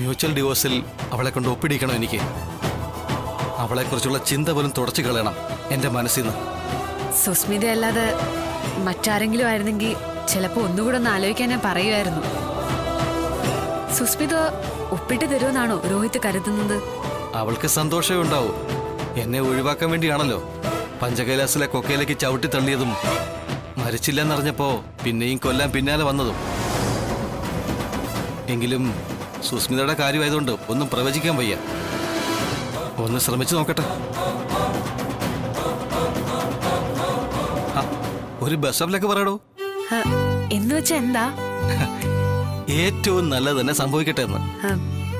Mutual ഡിവോഴ്സിൽ അവളെ കൊണ്ട് ഒപ്പിടിക്കണം എനിക്ക്. അവളെക്കുറിച്ചുള്ള ചിന്ത പോലും തുടച്ചു കളയണം എൻ്റെ മനസ്സിൽ നിന്ന്. സുസ്മിത അല്ലാതെ മറ്റാരെങ്കിലും ആയിരുന്നെങ്കിൽ ചിലപ്പോൾ ഒന്നുകൂടെ ഒന്ന് ആലോചിക്കാൻ ഞാൻ പറയുമായിരുന്നു. സുസ്മിത ഒപ്പിട്ട് തരുമെന്നാണോ രോഹിത് കരുതുന്നത്? അവൾക്ക് സന്തോഷമേ ഉണ്ടാവൂ. എന്നെ ഒഴിവാക്കാൻ വേണ്ടിയാണല്ലോ പഞ്ചകൈലാസിലെ കൊക്കയിലേക്ക് ചവിട്ടി തള്ളിയതും മരിച്ചില്ലെന്നറിഞ്ഞപ്പോ പിന്നെയും കൊല്ലാൻ പിന്നാലെ വന്നതും. എങ്കിലും സുസ്മിതയുടെ കാര്യമായതുകൊണ്ട് ഒന്നും പ്രവചിക്കാൻ വയ്യ. ഒന്ന് ശ്രമിച്ചു നോക്കട്ടെ. ഒരു ബസ് ഓഫ് ലക്ക് പറയടോ. എന്ന് വെച്ചാ എന്താ? ഏറ്റവും നല്ലത് തന്നെ സംഭവിക്കട്ടെ എന്ന്.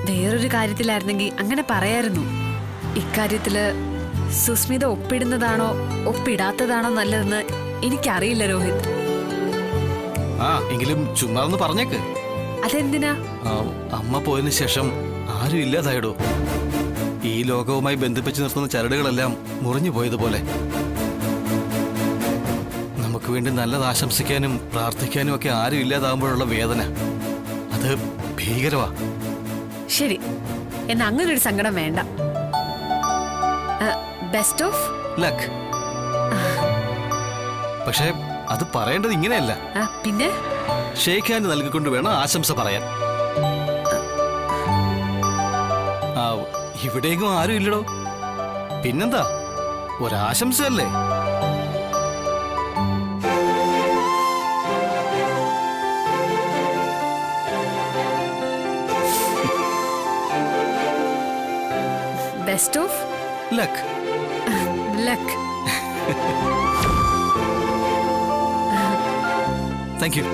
വേറൊരു കാര്യത്തിലായിരുന്നെങ്കിൽ അങ്ങനെ പറയായിരുന്നു. ഇക്കാര്യത്തില് സുസ്മിത ഒപ്പിടുന്നതാണോ ഒപ്പിടാത്തതാണോ നല്ലതെന്ന് എനിക്കറിയില്ല രോഹിത്. എങ്കിലും ചുമ്മാ ഒന്ന് പറഞ്ഞേക്ക്. അതെന്തിനാ? അമ്മ പോയതിനു ശേഷം ആരും ഇല്ലാതായിടോ. ഈ ലോകവുമായി ബന്ധിപ്പിച്ചു നിർത്തുന്ന ചരടുകളെല്ലാം മുറിഞ്ഞു പോയതുപോലെ. നമുക്ക് വേണ്ടി നല്ലത് ആശംസിക്കാനും പ്രാർത്ഥിക്കാനും ഒക്കെ ആരും ഇല്ലാതാകുമ്പോഴുള്ള വേദന അത് ഭീകരമാ. ശരി, എന്നാ അങ്ങനൊരു സങ്കടം വേണ്ട. Best of luck. പക്ഷേ അത് പറയേണ്ടത് ഇങ്ങനെയല്ല. പിന്നെ ഷേക്ക് ഹാൻഡ് നൽകിക്കൊണ്ട് വേണം ആശംസ പറയാൻ. ഇവിടെയെങ്കിലും ആരും ഇല്ലടോ. പിന്നെന്താ, ഒരാശംസയല്ലേ? Best of luck. Luck. Thank you.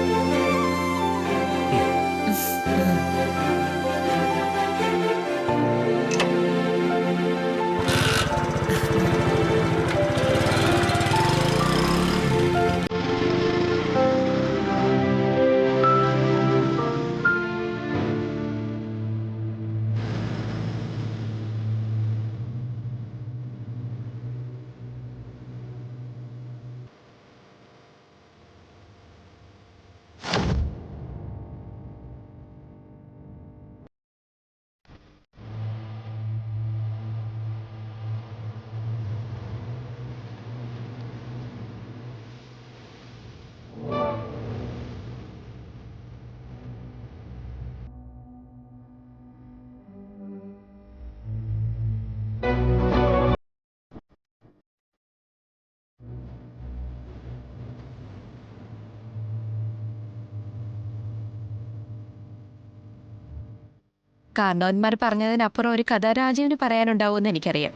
കാരണവന്മാർ പറഞ്ഞതിനപ്പുറം ഒരു കഥ രാജീവിന് പറയാനുണ്ടാവുമെന്ന് എനിക്കറിയാം.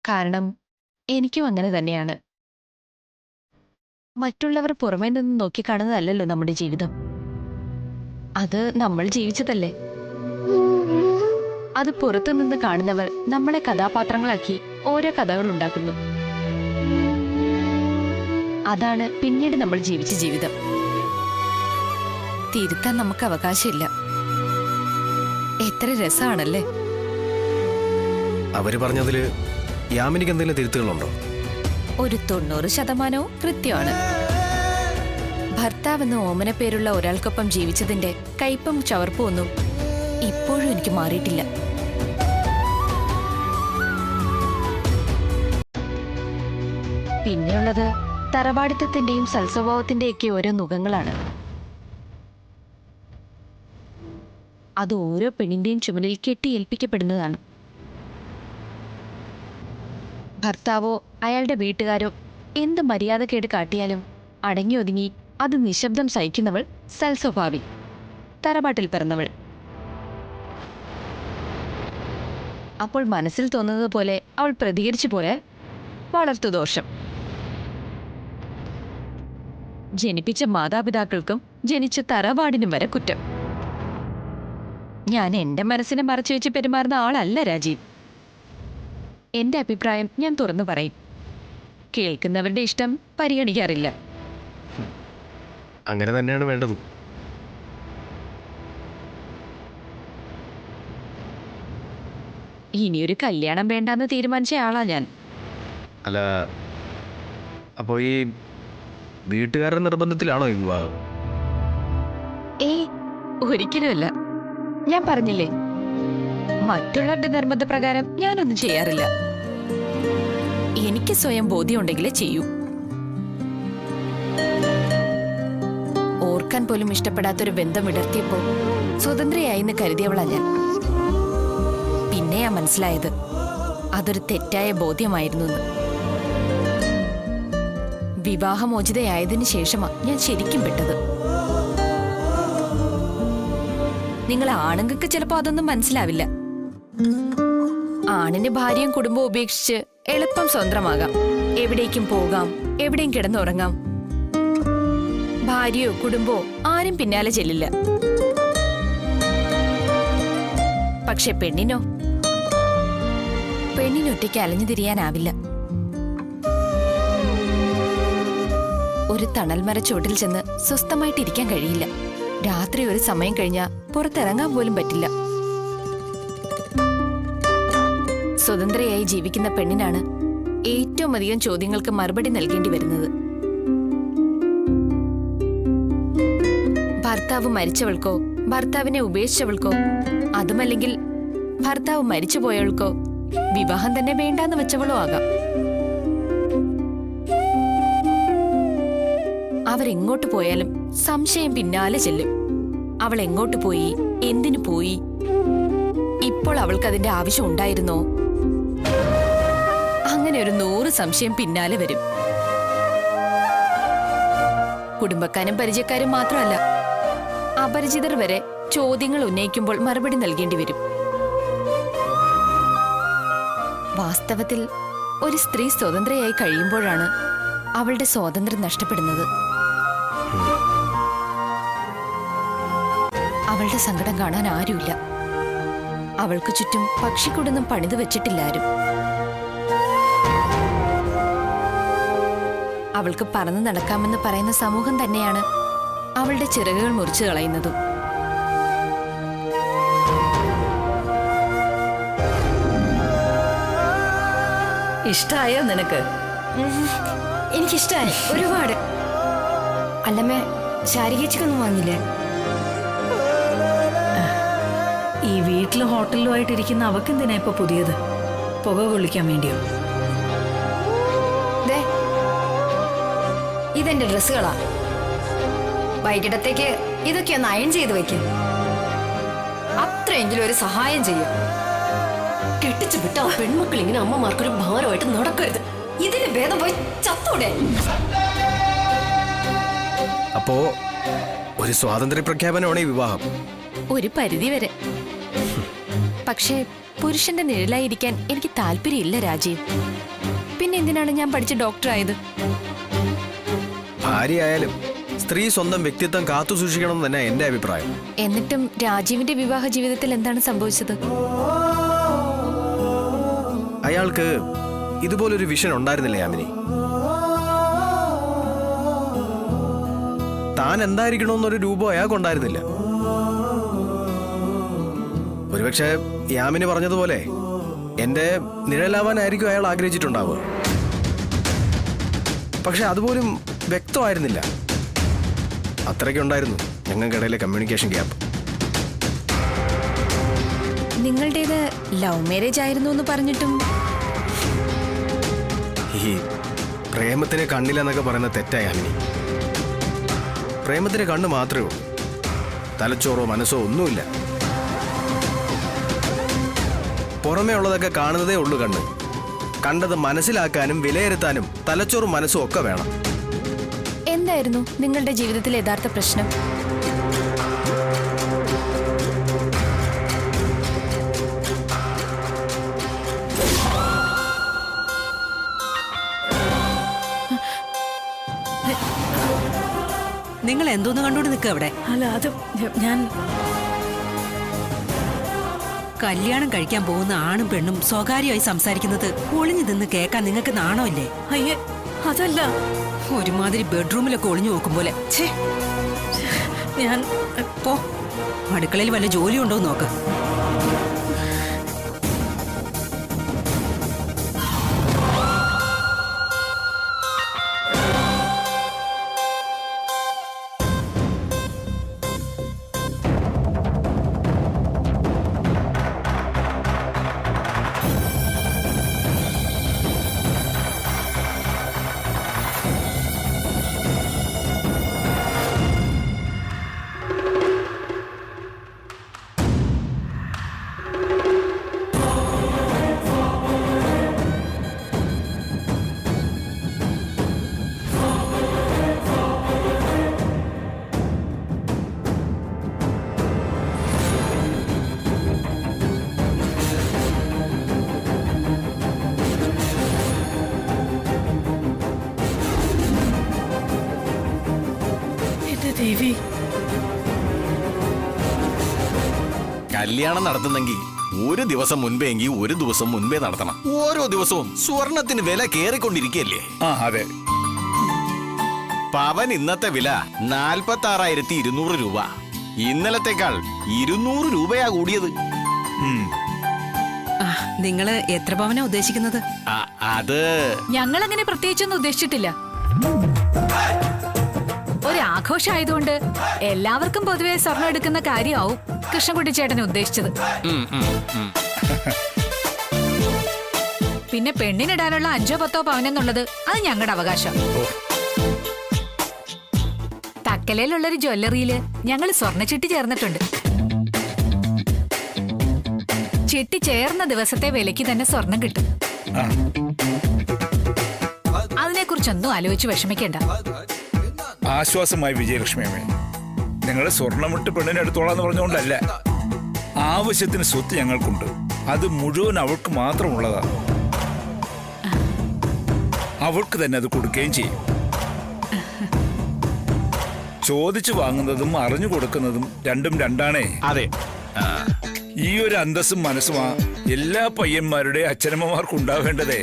കാരണം എനിക്കും അങ്ങനെ തന്നെയാണ്. മറ്റുള്ളവർ പുറമേ നിന്ന് നോക്കിക്കാണുന്നതല്ലല്ലോ നമ്മുടെ ജീവിതം. അത് നമ്മൾ ജീവിച്ചതല്ലേ. അത് പുറത്തു നിന്ന് കാണുന്നവർ നമ്മളെ കഥാപാത്രങ്ങളാക്കി ഓരോ കഥകൾ ഉണ്ടാക്കുന്നു. അതാണ് പിന്നീട് നമ്മൾ ജീവിച്ച ജീവിതം. തിരുത്താൻ നമുക്ക് അവകാശമില്ല. എത്ര രസമാണല്ലേ? അവര് പറഞ്ഞതില് യാമിനിക്ക് എന്തെങ്കിലും തിരുത്തുകളുണ്ടോ? ഒരു 90% കൃത്യമാണ്. ഭർത്താവെന്ന് ഓമന പേരുള്ള ഒരാൾക്കൊപ്പം ജീവിച്ചതിന്റെ കയ്പും ചവർപ്പും ഒന്നും ഇപ്പോഴും എനിക്ക് മാറിയിട്ടില്ല. പിന്നെയുള്ളത് തറവാടിത്തത്തിന്റെയും സൽസ്വഭാവത്തിന്റെയൊക്കെ ഓരോ മുഖങ്ങളാണ്. അത് ഓരോ പെണ്ണിന്റെയും ചുമലിൽ കെട്ടിയേൽപ്പിക്കപ്പെടുന്നതാണ്. ഭർത്താവോ അയാളുടെ വീട്ടുകാരോ എന്ത് മര്യാദക്കേട് കാട്ടിയാലും അടങ്ങി ഒതുങ്ങി അത് നിശബ്ദം സഹിക്കുന്നവൾ സൽസ്വഭാവി, തറവാട്ടിൽ പിറന്നവൾ. അപ്പോൾ മനസ്സിൽ തോന്നുന്നത് പോലെ അവൾ പ്രതികരിച്ചു പോയാൽ വളർത്തുദോഷം. ജനിപ്പിച്ച മാതാപിതാക്കൾക്കും ജനിച്ച തറവാടിനും വരെ കുറ്റം. ഞാൻ എൻ്റെ മനസ്സിനെ മറച്ചു വെച്ച് പെരുമാറുന്ന ആളല്ല രാജീവ്. എൻ്റെ അഭിപ്രായം ഞാൻ തുറന്നു പറയും. കേൾക്കുന്നവരുടെ ഇഷ്ടം പരിഗണിക്കാറില്ല. അങ്ങനെ തന്നെയാണ് വേണ്ടത്. ഇനിയൊരു കല്യാണം വേണ്ടാന്ന് തീരുമാനിച്ച ആളാ ഞാൻ. അല്ല, അപ്പോൾ ഈ വീട്ടുകാരുടെ നിർബന്ധത്തിലാണോ ഈ വിവാഹം? ഏയ്, ഒരിക്കലുമല്ല. ഞാൻ പറഞ്ഞില്ലേ, മറ്റുള്ളവരുടെ നിർബന്ധപ്രകാരം ഞാനൊന്നും ചെയ്യാറില്ല. എനിക്ക് സ്വയം ബോധ്യമുണ്ടെങ്കിലേ ചെയ്യൂ. ഓർക്കാൻ പോലും ഇഷ്ടപ്പെടാത്തൊരു ബന്ധം വിടർത്തിയപ്പോ സ്വതന്ത്രയായിന്ന് കരുതിയവളാ ഞാൻ. പിന്നെയാ മനസ്സിലായത് അതൊരു തെറ്റായ ബോധ്യമായിരുന്നു എന്ന്. വിവാഹമോചിതയായതിനു ശേഷമാ ഞാൻ ശരിക്കും പെട്ടത്. നിങ്ങൾ ആണുങ്ങൾക്ക് ചിലപ്പോ അതൊന്നും മനസ്സിലാവില്ല. ആണിന് ഭാര്യയും കുടുംബവും ഉപേക്ഷിച്ച് എളുപ്പം സ്വതന്ത്രമാകാം, എവിടേക്കും പോകാം, എവിടെയും കിടന്നുറങ്ങാം. ഭാര്യയോ കുടുംബമോ ആരും പിന്നാലെ ചെല്ലില്ല. പക്ഷെ പെണ്ണിനൊറ്റയ്ക്ക് അലഞ്ഞു തിരിയാനാവില്ല. ഒരു തണൽമര ചുവട്ടിൽ ചെന്ന് സ്വസ്ഥമായിട്ടിരിക്കാൻ കഴിയില്ല. രാത്രി ഒരു സമയം കഴിഞ്ഞാൽ പുറത്തിറങ്ങാൻ പോലും പറ്റില്ല. സ്വതന്ത്രയായി ജീവിക്കുന്ന പെണ്ണിനാണ് ഏറ്റവും അധികം ചോദ്യങ്ങൾക്ക് മറുപടി നൽകേണ്ടി വരുന്നത്. ഭർത്താവ് മരിച്ചവൾക്കോ ഭർത്താവിനെ ഉപേക്ഷിച്ചവൾക്കോ അതുമല്ലെങ്കിൽ ഭർത്താവ് മരിച്ചുപോയവൾക്കോ വിവാഹം തന്നെ വേണ്ടാന്ന് വെച്ചവളോ ആകാം. അവരെങ്ങോട്ട് പോയാലും സംശയം പിന്നാലെ ചെല്ലും. അവൾ എങ്ങോട്ട് പോയി, എന്തിനു പോയി, ഇപ്പോൾ അവൾക്ക് അതിന്റെ ആവശ്യം ഉണ്ടായിരുന്നോ? അങ്ങനെ ഒരു 100 സംശയം പിന്നാലെ വരും. കുടുംബക്കാരും പരിചയക്കാരും മാത്രമല്ല, അപരിചിതർ വരെ ചോദ്യങ്ങൾ ഉന്നയിക്കുമ്പോൾ മറുപടി നൽകേണ്ടി വരും. വാസ്തവത്തിൽ ഒരു സ്ത്രീ സ്വതന്ത്രയായി കഴിയുമ്പോഴാണ് അവളുടെ സ്വാതന്ത്ര്യം നഷ്ടപ്പെടുന്നത്. അവളുടെ സങ്കടം കാണാൻ ആരുമില്ല. അവൾക്ക് ചുറ്റും പക്ഷിക്കൂടൊന്നും പണിതു വെച്ചിട്ടില്ല ആരും. അവൾക്ക് പറന്നു നടക്കാമെന്ന് പറയുന്ന സമൂഹം തന്നെയാണ് അവളുടെ ചിറകുകൾ മുറിച്ചു കളയുന്നതും. ഇഷ്ടായോ നിനക്ക്? എനിക്കിഷ്ടായി ഒരുപാട്. അല്ലമ്മേ, ശാരികേച്ചിക്കൊന്നും വാങ്ങില്ലേ? ഈ വീട്ടിലും ഹോട്ടലിലുമായിട്ടിരിക്കുന്ന അവക്കെന്തിനാ ഇപ്പൊ പുതിയത്? പുക കൊള്ളിക്കാൻ വേണ്ടിയോ? ഇതെന്റെ ഡ്രസ്സുകളാ. വൈകിട്ടത്തേക്ക് ഇതൊക്കെ ഒന്ന് അയൺ ചെയ്ത് വെക്കും. അത്രയെങ്കിലും ഒരു സഹായം ചെയ്യും. കെട്ടിച്ചു വിട്ട ആ പെൺമക്കൾ ഇങ്ങനെ അമ്മമാർക്കൊരു ഭാരമായിട്ട് നടക്കരുത്. ഇതിന് ഭേദം പോയി ചത്തൂടെ? അപ്പോ ഒരു സ്വാതന്ത്ര്യ പ്രഖ്യാപനമാണ് ഈ വിവാഹം. ഒരു പരിധി വരെ. പക്ഷേ പുരുഷന്റെ നിഴലായിരിക്കാൻ എനിക്ക് താല്പര്യമില്ല രാജീവ്. പിന്നെ എന്തിനാണ് ഞാൻ പഠിച്ച ഡോക്ടറായത്? ഭാര്യയായാലും സ്ത്രീ സ്വന്തം വ്യക്തിത്വം കാത്തു സൂക്ഷിക്കണം തന്നെ എന്റെ അഭിപ്രായം. എന്നിട്ടും രാജീവിന്റെ വിവാഹ ജീവിതത്തിൽ എന്താണ് സംഭവിച്ചത്? അയാൾക്ക് ഇതുപോലൊരു വിഷൻ ഉണ്ടായിരുന്നില്ല യാമിനി. താൻ എന്തായിരിക്കണമെന്നൊരു രൂപം അയാൾക്കുണ്ടായിരുന്നില്ല. ഒരുപക്ഷെ യാമിനി പറഞ്ഞതുപോലെ എന്റെ നിഴലാവാനായിരിക്കും അയാൾ ആഗ്രഹിച്ചിട്ടുണ്ടാവുക. പക്ഷെ അതുപോലും വ്യക്തമായിരുന്നില്ല. അത്രയ്ക്കുണ്ടായിരുന്നു ഞങ്ങൾക്കിടയിലെ കമ്മ്യൂണിക്കേഷൻ ഗ്യാപ്പ്. നിങ്ങളുടേത് ലവ് മാരേജ് ആയിരുന്നു എന്ന് പറഞ്ഞിട്ടും ഈ പ്രേമത്തിന് കണ്ണില്ലെന്നൊക്കെ പറയുന്ന തെറ്റായ യാമിനി. പ്രേമത്തിന് കണ്ണ് മാത്രമേ ഉള്ളൂ, തലച്ചോറോ മനസ്സോ ഒന്നുമില്ല. പുറമേ ഉള്ളതൊക്കെ കാണുന്നതേ ഉള്ളൂ കണ്ണ്. കണ്ടത് മനസ്സിലാക്കാനും വിലയിരുത്താനും തലച്ചോറും മനസ്സും ഒക്കെ വേണം. എന്തായിരുന്നു നിങ്ങളുടെ ജീവിതത്തിലെ യഥാർത്ഥ പ്രശ്നം? നിങ്ങൾ എന്തോന്ന് കണ്ടോണ്ട് നിൽക്കുക അവിടെ? അല്ല, അത് ഞാൻ കല്യാണം കഴിക്കാൻ പോകുന്ന ആണും പെണ്ണും സ്വകാര്യമായി സംസാരിക്കുന്നത് ഒളിഞ്ഞു നിന്ന് കേൾക്കാൻ നിങ്ങൾക്ക് നാണമില്ലേ? അയ്യേ, അതല്ല. ഒരുമാതിരി ബെഡ്റൂമിലൊക്കെ ഒളിഞ്ഞു നോക്കും പോലെ. ഛേ, ഞാൻ പോ, അടുക്കളയിൽ വല്ല ജോലി ഉണ്ടോ നോക്ക്. കല്യാണം നടത്തുന്നെങ്കിൽ ഒരു ദിവസം മുൻപെങ്കിൽ ഒരു ദിവസം മുൻപേ നടത്തണം. ഓരോ ദിവസവും സ്വർണത്തിന് വില കേറിക്കൊണ്ടിരിക്കുകയല്ലേ? അതെ. പവൻ ഇന്നത്തെ വില 46,200 രൂപ. ഇന്നലത്തേക്കാൾ 200 രൂപയാ കൂടിയത്. നിങ്ങള് എത്ര പവനാ ഉദ്ദേശിക്കുന്നത്? അത് ഞങ്ങൾ അങ്ങനെ പ്രത്യേകിച്ചൊന്നും ഉദ്ദേശിച്ചിട്ടില്ല. ഒരാഘോഷമായതുകൊണ്ട് എല്ലാവർക്കും പൊതുവെ സ്വർണം എടുക്കുന്ന കാര്യമാവും കൃഷ്ണൻകുട്ടി ചേട്ടനെ ഉദ്ദേശിച്ചത്. പിന്നെ പെണ്ണിനിടാനുള്ള 5-10 പവനെന്നുള്ളത് അത് ഞങ്ങളുടെ അവകാശം. തക്കലയിലുള്ളൊരു ജ്വല്ലറിയില് ഞങ്ങൾ സ്വർണ്ണച്ചിട്ടി ചേർന്നിട്ടുണ്ട്. ചിട്ടി ചേർന്ന ദിവസത്തെ വിലയ്ക്ക് തന്നെ സ്വർണം കിട്ടും. അതിനെക്കുറിച്ചൊന്നും ആലോചിച്ച് വിഷമിക്കേണ്ട. ആശ്വാസമായി വിജയലക്ഷ്മി അമ്മേ. നിങ്ങൾ സ്വർണ്ണമിട്ട് പെണ്ണിനെടുത്തോളാന്ന് പറഞ്ഞുകൊണ്ടല്ല. ആവശ്യത്തിന് സ്വത്ത് ഞങ്ങൾക്കുണ്ട്. അത് മുഴുവൻ അവൾക്ക് മാത്രമുള്ളതാ. അവൾക്ക് തന്നെ അത് കൊടുക്കുകയും ചെയ്യും. ചോദിച്ചു വാങ്ങുന്നതും അറിഞ്ഞു കൊടുക്കുന്നതും രണ്ടും രണ്ടാണേ. അതെ. ഈ ഒരു അന്തസ്സും മനസ്സുമാ എല്ലാ പയ്യന്മാരുടെ അച്ഛനമ്മമാർക്കും ഉണ്ടാവേണ്ടതേ.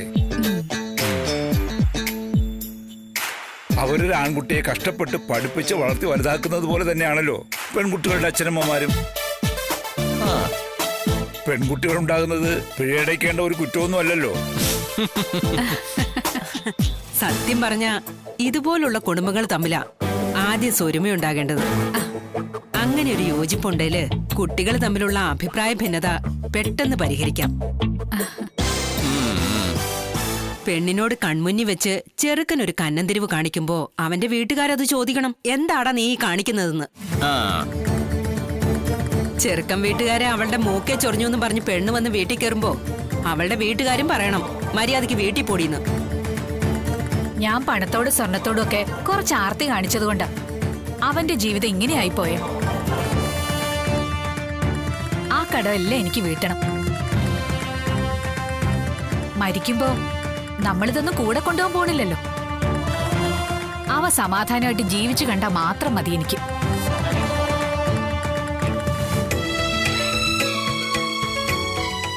അവരൊരു ആൺകുട്ടിയെ കഷ്ടപ്പെട്ട് പഠിപ്പിച്ച് വളർത്തി വലുതാക്കുന്നത് പോലെ തന്നെയാണല്ലോ പെൺകുട്ടികളുടെ അച്ഛനമ്മമാരും. പെൺകുട്ടികളുണ്ടാകുന്നത് പിഴയടയ്ക്കേണ്ട ഒരു കുറ്റമൊന്നും അല്ലല്ലോ. സത്യം പറഞ്ഞ ഇതുപോലുള്ള കുടുംബങ്ങൾ തമ്മിലാ ആദ്യം സ്വരുമയുണ്ടാകേണ്ടത്. അങ്ങനെ ഒരു യോജിപ്പുണ്ടേല് കുട്ടികൾ തമ്മിലുള്ള അഭിപ്രായ ഭിന്നത പെട്ടെന്ന് പരിഹരിക്കാം. പെണ്ണിനോട് കൺമുന്നി വെച്ച് ചെറുക്കനൊരു കന്നന്തിരിവ് കാണിക്കുമ്പോ അവന്റെ വീട്ടുകാരത് ചോദിക്കണം, എന്താടാ നീ കാണിക്കുന്നതെന്ന്. ചെറുക്കൻ വീട്ടുകാരെ അവളുടെ മൂക്കെ ചൊറിഞ്ഞു എന്ന് പറഞ്ഞ് പെണ്ണ് വന്ന് വീട്ടിൽ കയറുമ്പോ അവളുടെ വീട്ടുകാരും പറയണം, മര്യാദയ്ക്ക് വീട്ടിൽ പോടിയെന്ന്. ഞാൻ പണത്തോടും സ്വർണത്തോടും ഒക്കെ കുറച്ച് ആർത്തി കാണിച്ചതുകൊണ്ടാ അവന്റെ ജീവിതം ഇങ്ങനെയായിപ്പോയ. ആ കടമെല്ലാം എനിക്ക് വീട്ടണം. മരിക്കുമ്പോ നമ്മളിതൊന്നും കൂടെ കൊണ്ടുപോകാൻ പോണില്ലല്ലോ. അവ സമാധാനമായിട്ട് ജീവിച്ചു കണ്ടാൽ മാത്രം മതി എനിക്ക്.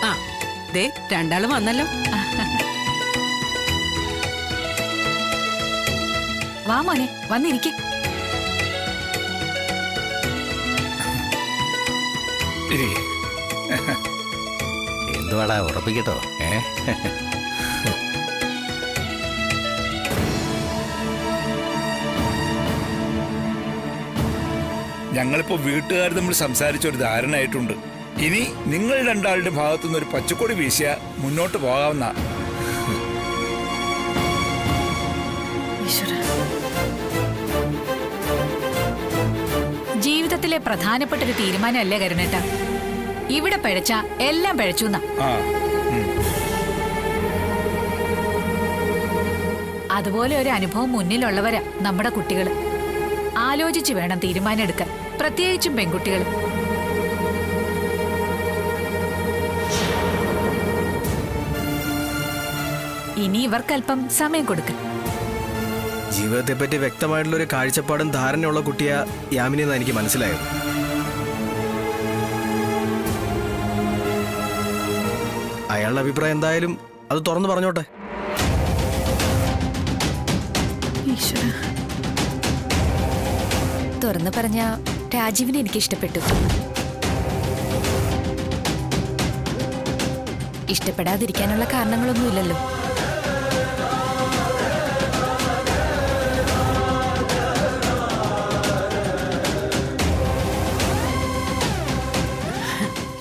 ആ ദേ രണ്ടാളും വന്നല്ലോ. വാ മോനെ, വന്നിരിക്കെ. എന്തുവാടാ, ഉറപ്പിക്കട്ടോ? ഞങ്ങളിപ്പോ വീട്ടുകാർ തമ്മിൽ സംസാരിച്ച ഒരു ധാരണയായിട്ടുണ്ട്. ഇനി നിങ്ങൾ രണ്ടാളുടെ ഭാഗത്തുനിന്ന് ഒരു പച്ചക്കൊടി വീശിയ മുന്നോട്ട് പോകാവുന്ന. ജീവിതത്തിലെ പ്രധാനപ്പെട്ട ഒരു തീരുമാനമല്ലേ കരുണേട്ട. ഇവിടെ പഴച്ച എല്ലാം പഴച്ചു. അതുപോലെ ഒരു അനുഭവം മുന്നിലുള്ളവരാ നമ്മുടെ കുട്ടികള്. ആലോചിച്ചു വേണം തീരുമാനം എടുക്കാൻ, പ്രത്യേകിച്ചും പെൺകുട്ടികൾ. ഇനി ഇവർക്കല്പം സമയം കൊടുക്കും. ജീവിതത്തെപ്പറ്റി വ്യക്തമായിട്ടുള്ള ഒരു കാഴ്ചപ്പാടും ധാരണയുള്ള കുട്ടിയാ യാമിനി എന്ന് എനിക്ക് മനസ്സിലായത്. അയാളുടെ അഭിപ്രായം എന്തായാലും അത് തുറന്നു പറഞ്ഞോട്ടെ. തുറന്നു പറഞ്ഞ രാജീവിനെ എനിക്ക് ഇഷ്ടപ്പെട്ടു. ഇഷ്ടപ്പെടാതിരിക്കാനുള്ള കാരണങ്ങളൊന്നുമില്ലല്ലോ.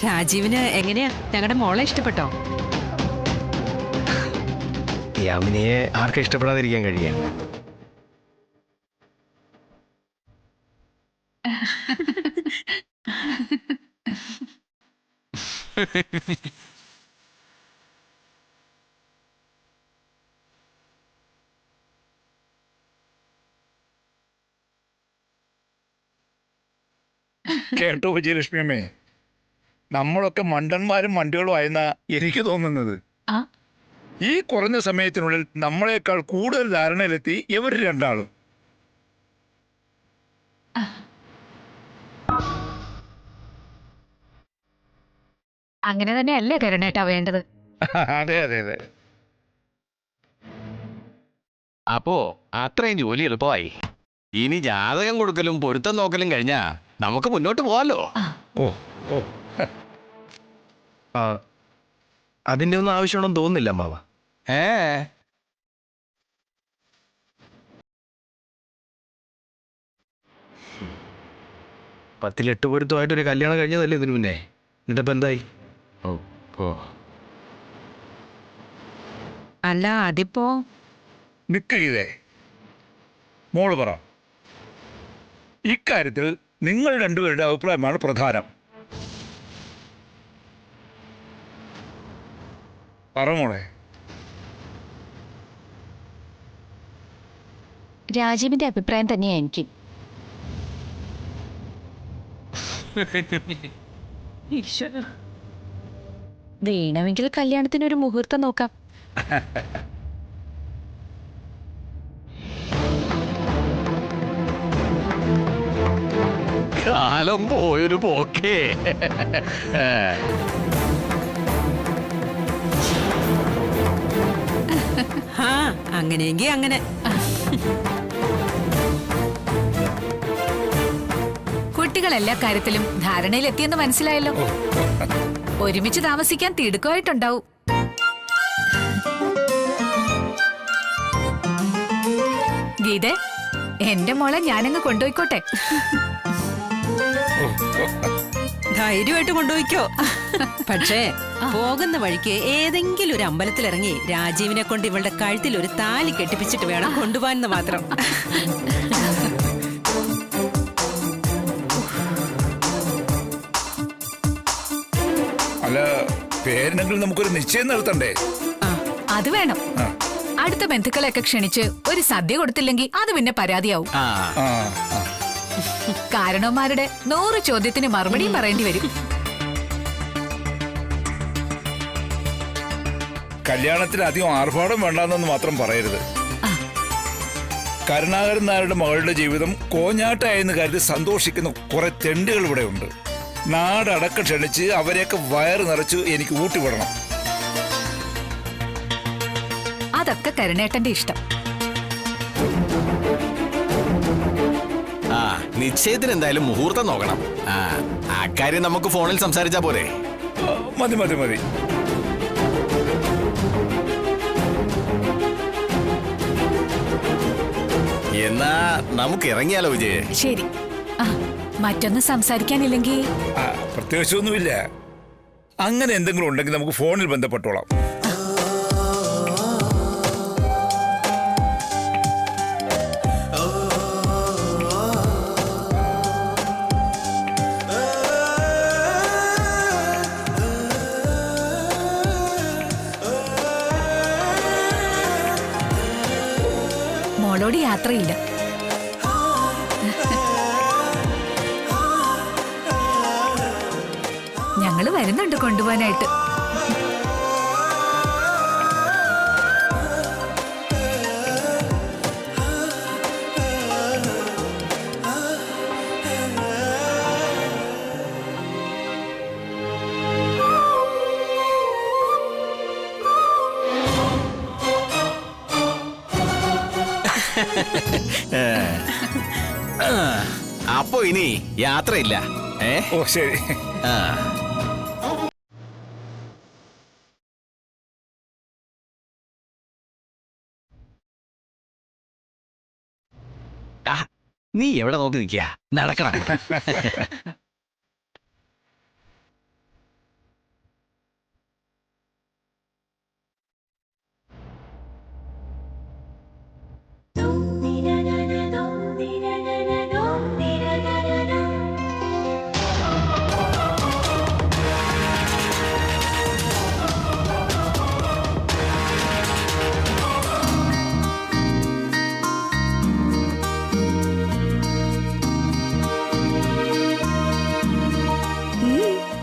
രാജീവിന് എങ്ങനെയാ ഞങ്ങളുടെ മോളെ ഇഷ്ടപ്പെട്ടോ? യാമിനിയെ ആർക്കും ഇഷ്ടപ്പെടാതിരിക്കാൻ കഴിയാൻ? കേട്ടോ വിജയലക്ഷ്മി അമ്മേ, നമ്മളൊക്കെ മണ്ടന്മാരും വണ്ടികളും ആയെന്നാ എനിക്ക് തോന്നുന്നത്. ഈ കുറഞ്ഞ സമയത്തിനുള്ളിൽ നമ്മളെക്കാൾ കൂടുതൽ ധാരണയിലെത്തി ഇവർ രണ്ടാളും. അങ്ങനെ തന്നെയല്ലേ കരുണേട്ടാ വേണ്ടത്. അതെ അതെ അതെ. അപ്പോ അത്രയും ജോലി എളുപ്പമായി. ഇനി ജാതകം കൊടുക്കലും പൊരുത്തം നോക്കലും കഴിഞ്ഞാ നമുക്ക് മുന്നോട്ട് പോവാലോ. ഓ ഓ ആ, അതിന്റെ ഒന്നും ആവശ്യമുണ്ടെന്ന് തോന്നുന്നില്ല അമ്മാവ. ഏ 10-8 പൊരുത്തമായിട്ടൊരു കല്യാണം കഴിഞ്ഞതല്ലേ ഇതിനു മുന്നേ. എന്നിട്ടിപ്പോ എന്തായി? ഓ ഓ അല്ല അതിപ്പോ നിക്കേ മോള് പറ. ഇക്കാര്യത്തിൽ നിങ്ങൾ രണ്ടുപേരുടെ അഭിപ്രായമാണ് പ്രധാനം. പറ മോളെ. രാജീവിന്റെ അഭിപ്രായം തന്നെയാ എനിക്ക്. വേണമെങ്കിൽ കല്യാണത്തിനൊരു മുഹൂർത്തം നോക്കാം. കാലം പോയൊരു പോക്കേ. ആ അങ്ങനെയെങ്കി അങ്ങനെ. കുട്ടികൾ എല്ലാ കാര്യത്തിലും ധാരണയിലെത്തിയെന്ന് മനസ്സിലായല്ലോ. ഒരുമിച്ച് താമസിക്കാൻ തിടുക്കമായിട്ടുണ്ടാവും. ഗീതേ, എന്റെ മോളെ ഞാനങ്ങ് കൊണ്ടുപോയിക്കോട്ടെ. ധൈര്യമായിട്ട് കൊണ്ടുപോയിക്കോ. പക്ഷേ പോകുന്ന വഴിക്ക് ഏതെങ്കിലും ഒരു അമ്പലത്തിലിറങ്ങി രാജീവിനെ കൊണ്ട് ഇവളുടെ കഴുത്തിൽ ഒരു താലി കെട്ടിപ്പിച്ചിട്ട് വേണം കൊണ്ടുപോകാനെന്ന് മാത്രം. അല്ല, പേരിനെങ്കിലും നമുക്കൊരു നിശ്ചയം നടത്തണ്ടേ? അത് വേണം. അടുത്ത ബന്ധുക്കളെയൊക്കെ ക്ഷണിച്ച് ഒരു സദ്യ കൊടുത്തില്ലെങ്കിൽ അത് പിന്നെ പരാതിയാവും. ആ ആ ആ. കാരണവന്മാരുടെ 100 ചോദ്യത്തിന് മറുപടിയും പറയേണ്ടി വരും. കല്യാണത്തിന് അധികം ആർഭാടം വേണ്ടാന്നെന്ന് മാത്രം പറയരുത്. കരുണാകരൻ നായരുടെ മകളുടെ ജീവിതം കോഞ്ഞാട്ടായെന്ന് കരുതി സന്തോഷിക്കുന്ന കുറെ തെണ്ടുകൾ ഇവിടെ ഉണ്ട്. നാടടക്കം ക്ഷണിച്ച് അവരെയൊക്കെ വയറ് നിറച്ച് എനിക്ക് ഊട്ടിവിടണം. അതൊക്കെ കരുണേട്ടന്റെ ഇഷ്ടം. ആ നിശ്ചയത്തിന് എന്തായാലും മുഹൂർത്തം നോക്കണം. ആ അക്കാര്യം നമുക്ക് ഫോണിൽ സംസാരിച്ചാ പോരെ? മതി മതി മതി. എന്നാ നമുക്ക് ഇറങ്ങിയാലോ വിജയ്? ശരി. മറ്റൊന്നും സംസാരിക്കാനില്ലെങ്കിൽ പ്രത്യേകിച്ചൊന്നുമില്ല. അങ്ങനെ എന്തെങ്കിലും ഉണ്ടെങ്കിൽ നമുക്ക് ഫോണിൽ ബന്ധപ്പെട്ടോളാം. മോളോട് യാത്രയില്ല. ഞങ്ങള് വരുന്നുണ്ട് കൊണ്ടുപോകാനായിട്ട്. അപ്പോ ഇനി യാത്രയില്ല. ഓ ശരി. ആ നീ എവിടെ നോക്കി നിൽക്കുക? നടക്കണം.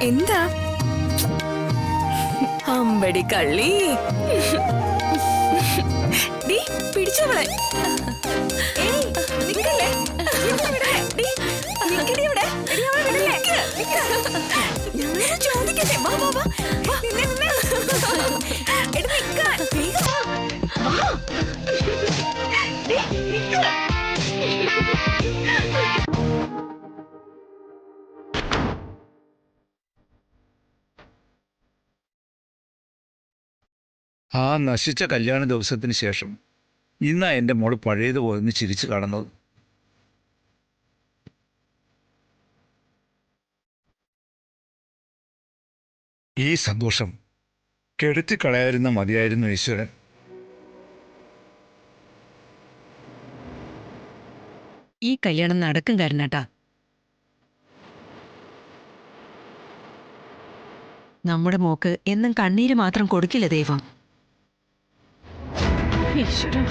എന്താ അമ്പടി കള്ളി പിടിച്ചവളെ. ചോദിക്കട്ടെ, വാ, വാ, വാ. വാ, നിന്നെ, നിന്നെ. എടാ, നിക്കാൻ. വേഗം വാ. ആ നശിച്ച കല്യാണ ദിവസത്തിന് ശേഷം ഇന്നാ എൻ്റെ മോള് പഴയതുപോലെ ചിരിച്ചു കാണുന്നത്. ഈ സന്തോഷം കെടുത്തിക്കളയായിരുന്ന മതിയായിരുന്നു ഈശ്വരൻ. ഈ കല്യാണം നടക്കും കാരണട്ടാ. നമ്മുടെ മോക്ക് എന്നും കണ്ണീര് മാത്രം കൊടുക്കില്ല ദൈവം. ഈശ്വരാ